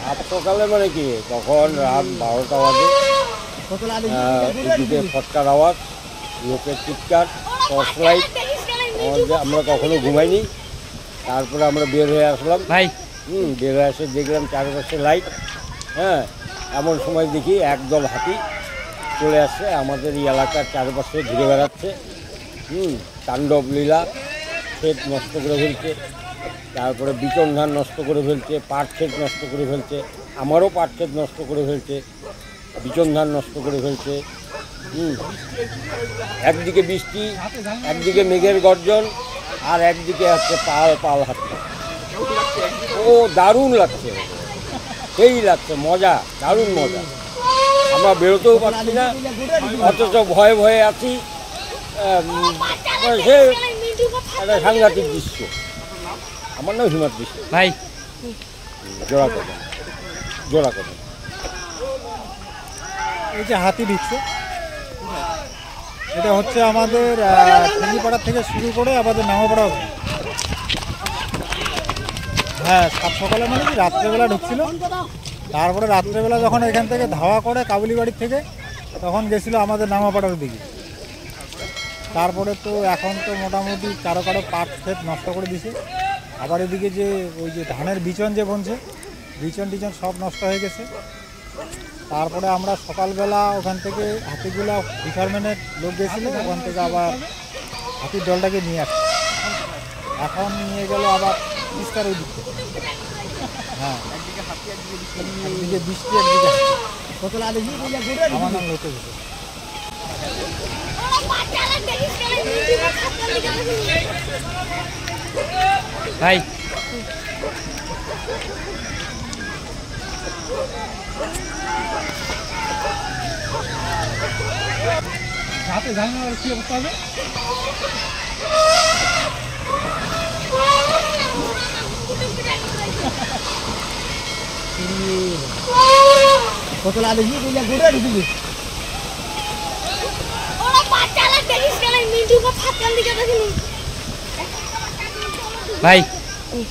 আজ সকালে মানে কি তখন রাত 12টা বাজে, এদিকে ফটকার আওয়াজ, লোকের চিৎকার, টর্চ লাইট, আমরা কখনো ঘুমাইনি। তারপরে আমরা বের হয়ে আসলাম ভাই। বের হয়ে এসে দেখলাম চারপাশে লাইট। হ্যাঁ, এমন সময় দেখি একদল হাতি চলে আসছে, আমাদের এই এলাকার চারপাশে ঘুরে বেড়াচ্ছে। তাণ্ডব লীলা, ক্ষেত নষ্ট করে ফেলছে, তারপরে বিচন ধান নষ্ট করে ফেলছে, পাট ক্ষেত নষ্ট করে ফেলছে, আমারও পাট ক্ষেত নষ্ট করে ফেলছে, বিচন ধান নষ্ট করে ফেলছে। একদিকে বৃষ্টি, একদিকে মেঘের গর্জন, আর একদিকে হচ্ছে পাল পাল হাতি। ও দারুণ লাগছে, সেই লাগছে, মজা, দারুণ মজা। আমরা বেরোতেও পারছি না, অথচ ভয়ে ভয়ে আছি। সে একটা সাংঘাতিক দৃশ্য। আমার নাম হিমাদ দৃশ্য ভাই। জোড়া কদম, জোড়া কদম। এই যে হাতি ঢুকছে, এটা হচ্ছে আমাদের টুঙ্গিপাড়া থেকে শুরু করে আমাদের নামাপাড়া অবধি। হ্যাঁ, সাত সকালে মানে কি রাত্রেবেলা ঢুকছিল। তারপরে রাত্রেবেলা যখন এখান থেকে ধাওয়া করে কাবুলিবাড়ির থেকে, তখন গেছিলো আমাদের নামাপাড়ার দিকে। তারপরে তো এখন তো মোটামুটি কারো কারো পাট ক্ষেত নষ্ট করে দিছে। আবার এদিকে যে ওই যে ধানের বিচন যে বনছে, বিচন টিচন সব নষ্ট হয়ে গেছে। তারপরে আমরা সকালবেলা ওখান থেকে হাতিগুলা ডিপার্টমেন্টের লোক গেছিলো, ওখান থেকে আবার হাতির দলটাকে নিয়ে আসছে। এখন নিয়ে গেল আবার তিস্তার ওই দিকে। হ্যাঁ, একদিকে বৃষ্টি, একদিকে আমার নাম লোকে গেছে। ভাই। হাতে জানি না কি অবস্থা হবে। কত লাগে ঘুরে ঢুকবি। ভাই। ওই